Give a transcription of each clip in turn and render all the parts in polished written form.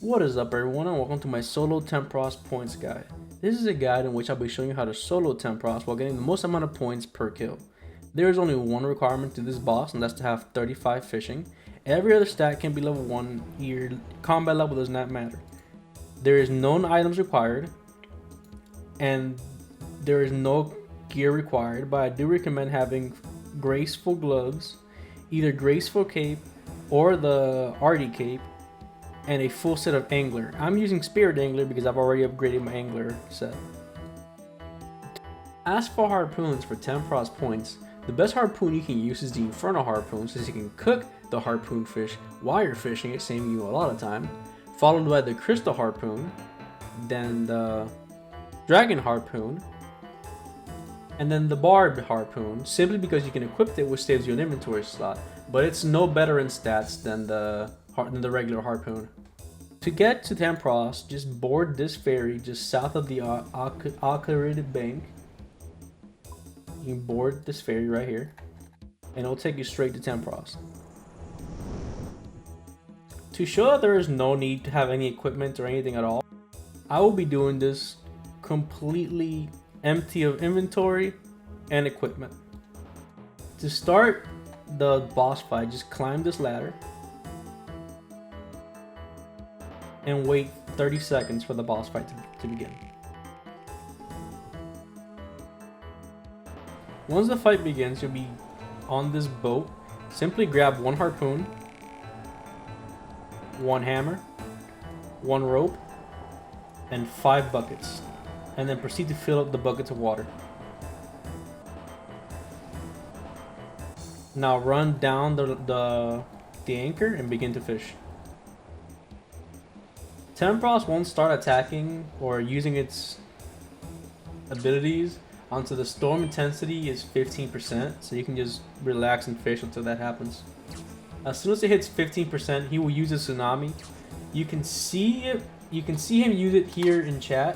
What is up everyone and welcome to my solo Tempoross points guide. This is a guide in which I'll be showing you how to solo Tempoross while getting the most amount of points per kill. There is only one requirement to this boss, and that's to have 35 fishing. Every other stat can be level 1, your combat level does not matter. There is no items required, and there is no gear required, but I do recommend having graceful gloves, either graceful cape or the arty cape, and a full set of angler. I'm using spirit angler because I've already upgraded my angler set. As for harpoons for Tempoross points, the best harpoon you can use is the Inferno harpoon, since you can cook the harpoon fish while you're fishing it, saving you a lot of time, followed by the crystal harpoon, then the dragon harpoon, and then the barbed harpoon, simply because you can equip it, which saves you an inventory slot, but it's no better in stats than the regular harpoon. To get to Tempoross, just board this ferry just south of the Ocarina Bank. You can board this ferry right here, and it'll take you straight to Tempoross. To show that there is no need to have any equipment or anything at all, I will be doing this completely empty of inventory and equipment. To start the boss fight, just climb this ladder and wait 30 seconds for the boss fight to begin. Once the fight begins, you'll be on this boat. Simply grab one harpoon, one hammer, one rope, and 5 buckets, and then proceed to fill up the buckets of water. Now run down the anchor and begin to fish. Tempoross won't start attacking or using its abilities until the storm intensity is 15%, so you can just relax and fish until that happens. As soon as it hits 15%, he will use a tsunami. You can see him use it here in chat,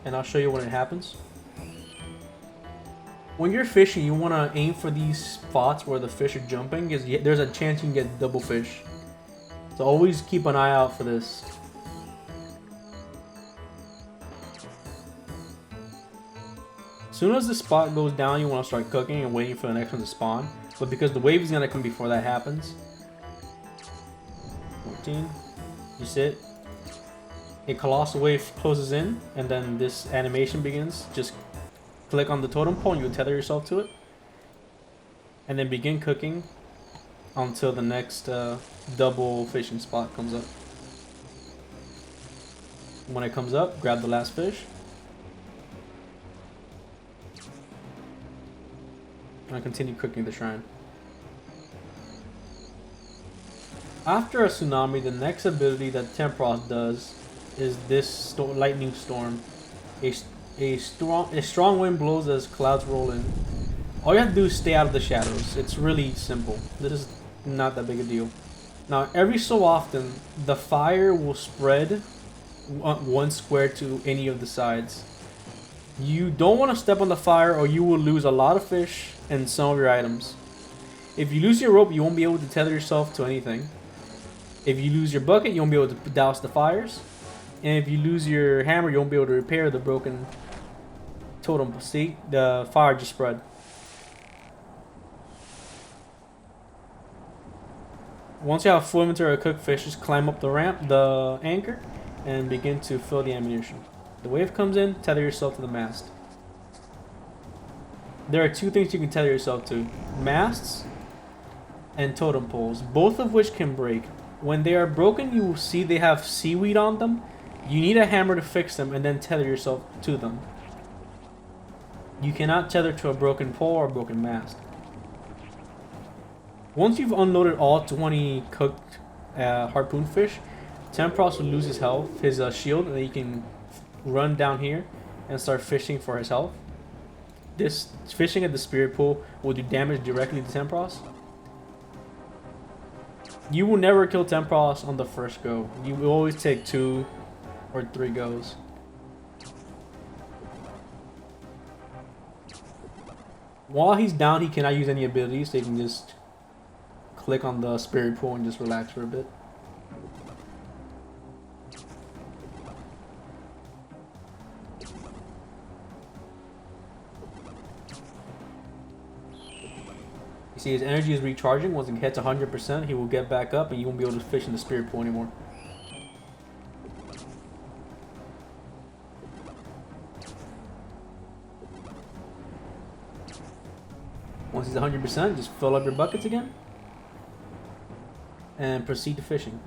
and I'll show you when it happens. When you're fishing, you want to aim for these spots where the fish are jumping, because there's a chance you can get double fish. So always keep an eye out for this. As soon as the spot goes down, you want to start cooking and waiting for the next one to spawn. But because the wave is going to come before that happens. 14. You sit. A colossal wave closes in, and then this animation begins. Just click on the totem pole and you'll tether yourself to it. And then begin cooking until the next double fishing spot comes up. When it comes up, grab the last fish. And continue cooking the shrine. After a tsunami, the next ability that Tempoross does is this lightning storm. A strong wind blows as clouds roll in. All you have to do is stay out of the shadows. It's really simple. This is not that big a deal. Now, every so often, the fire will spread one square to any of the sides. You don't want to step on the fire or you will lose a lot of fish and some of your items. If you lose your rope, you won't be able to tether yourself to anything. If you lose your bucket, you won't be able to douse the fires. And if you lose your hammer, you won't be able to repair the broken totem. See, the fire just spread. Once you have full inventory of cooked fish, just climb up the anchor, and begin to fill the ammunition. The wave comes in, tether yourself to the mast. There are 2 things you can tether yourself to: masts and totem poles, both of which can break. When they are broken, you will see they have seaweed on them. You need a hammer to fix them and then tether yourself to them. You cannot tether to a broken pole or a broken mast. Once you've unloaded all 20 cooked harpoon fish, Tempoross will lose his health, his shield, and then he can run down here and start fishing for his health. This fishing at the spirit pool will do damage directly to Tempoross. You will never kill Tempoross on the first go. You will always take 2 or 3 goes. While he's down, he cannot use any abilities, so you can just click on the spirit pool and just relax for a bit. See, his energy is recharging. Once it hits 100%, he will get back up and you won't be able to fish in the spirit pool anymore. Once he's 100%, just fill up your buckets again and proceed to fishing.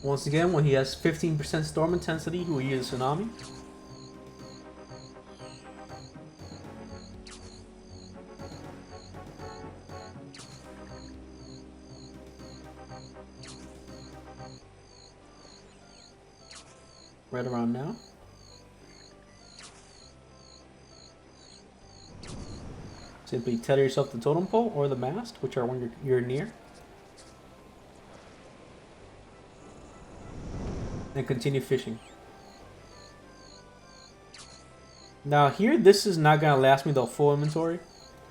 Once again, when he has 15% storm intensity, he will use a tsunami. Right around now. Simply tether yourself to the totem pole or the mast, which are when you're near. And continue fishing. Now here, this is not gonna last me the full inventory.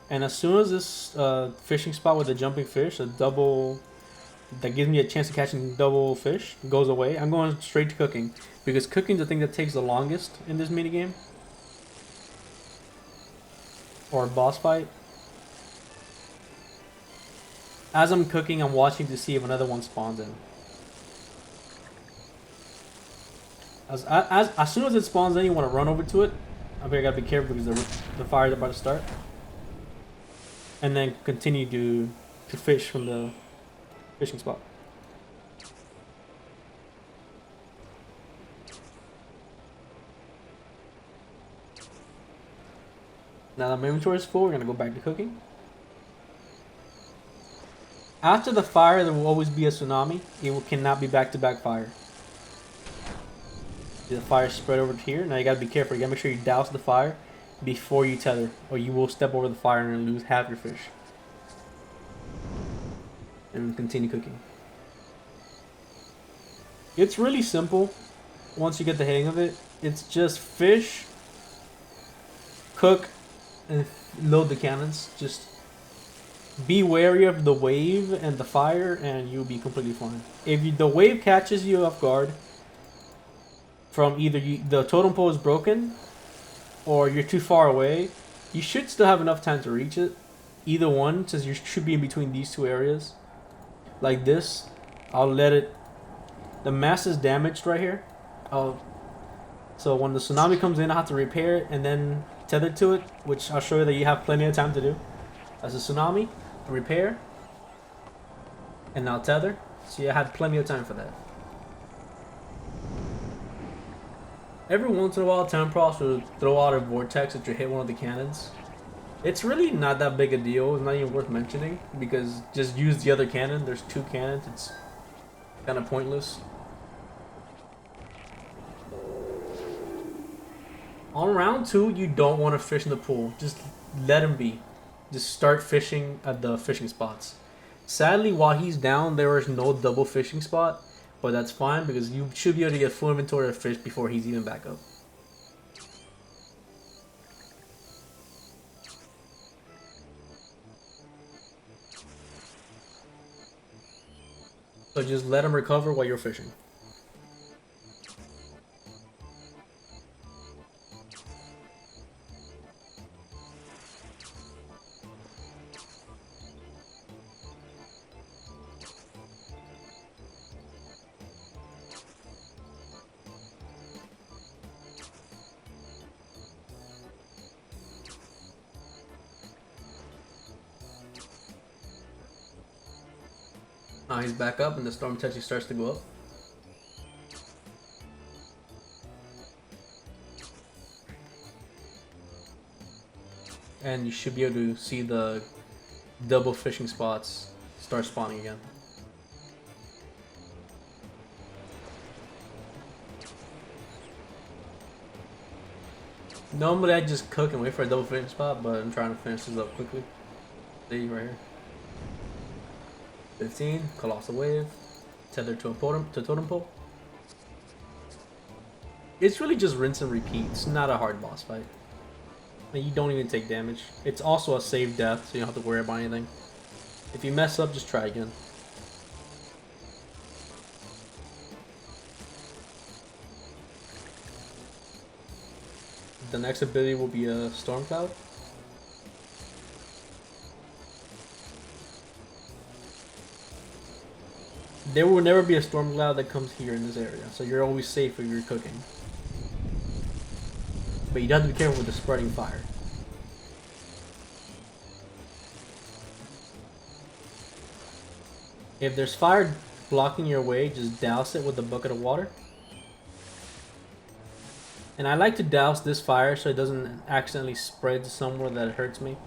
And as soon as this fishing spot with the jumping fish, a double, that gives me a chance of catching double fish, goes away, I'm going straight to cooking. Because cooking is the thing that takes the longest in this minigame. Or boss fight. As I'm cooking, I'm watching to see if another one spawns in. As soon as it spawns in, you want to run over to it. I think I gotta be careful because the fire is about to start. And then continue to fish from the fishing spot. Now that my inventory is full, we're gonna go back to cooking. After the fire, there will always be a tsunami. It cannot be back-to-back fire. The fire spread over to here. Now you gotta be careful. You gotta make sure you douse the fire before you tether, or you will step over the fire and lose half your fish. And continue cooking. It's really simple once you get the hang of it. It's just fish, cook, and load the cannons. Just be wary of the wave and the fire, and you'll be completely fine. If the wave catches you off guard, from either the totem pole is broken, or you're too far away, you should still have enough time to reach it. Either one, since you should be in between these two areas. Like this, I'll let it. The mast is damaged right here. So when the tsunami comes in, I have to repair it and then tether to it, which I'll show you that you have plenty of time to do. As a tsunami, repair, and now tether. So you had plenty of time for that. Every once in a while, Tempoross will throw out a vortex if you hit one of the cannons. It's really not that big a deal. It's not even worth mentioning because just use the other cannon. There's two cannons. It's kind of pointless. On round 2, you don't want to fish in the pool. Just let him be. Just start fishing at the fishing spots. Sadly, while he's down, there is no double fishing spot. But that's fine because you should be able to get full inventory of fish before he's even back up. So just let him recover while you're fishing. Now he's back up and the storm intensity starts to go up. And you should be able to see the double fishing spots start spawning again. Normally I just cook and wait for a double fishing spot, but I'm trying to finish this up quickly. See right here. 15, Colossal Wave, tethered to a totem pole. It's really just rinse and repeat. It's not a hard boss fight. And you don't even take damage. It's also a save death, so you don't have to worry about anything. If you mess up, just try again. The next ability will be a storm cloud. There will never be a storm cloud that comes here in this area, so you're always safe if you're cooking. But you have to be careful with the spreading fire. If there's fire blocking your way, just douse it with a bucket of water. And I like to douse this fire so it doesn't accidentally spread to somewhere that hurts me.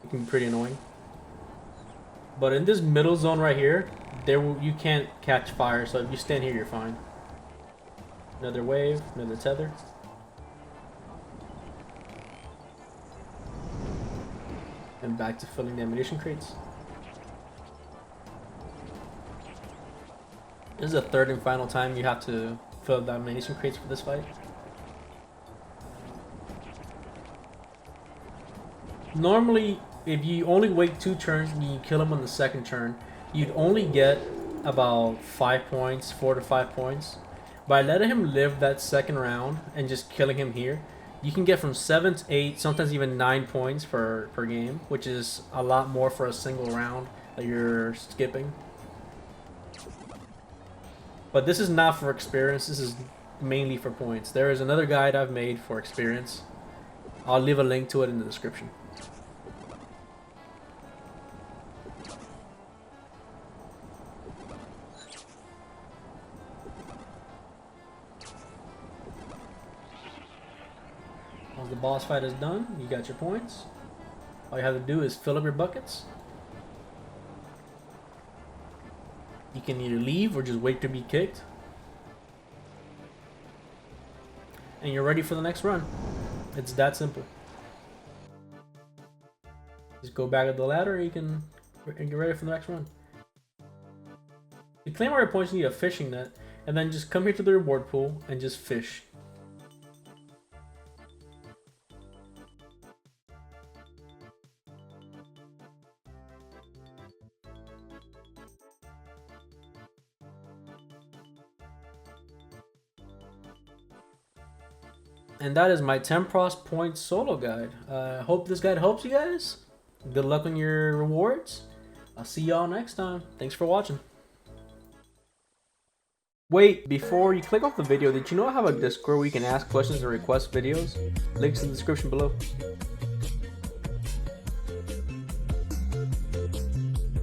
It can be pretty annoying. But in this middle zone right here, you can't catch fire, so if you stand here, you're fine. Another wave, another tether. And back to filling the ammunition crates. This is the third and final time you have to fill the ammunition crates for this fight. Normally, if you only wait 2 turns and you kill him on the second turn, you'd only get about 5 points, 4 to 5 points. By letting him live that second round and just killing him here, you can get from 7 to 8, sometimes even 9 points per game, which is a lot more for a single round that you're skipping. But this is not for experience, this is mainly for points. There is another guide I've made for experience. I'll leave a link to it in the description. Once the boss fight is done, you got your points. All you have to do is fill up your buckets. You can either leave or just wait to be kicked. And you're ready for the next run. It's that simple. Just go back up the ladder and you can get ready for the next run. To claim all your points, you need a fishing net. And then just come here to the reward pool and just fish. And that is my Tempoross points solo guide. I hope this guide helps you guys. Good luck on your rewards. I'll see y'all next time. Thanks for watching. Wait, before you click off the video, did you know I have a Discord where you can ask questions and request videos? Links in the description below.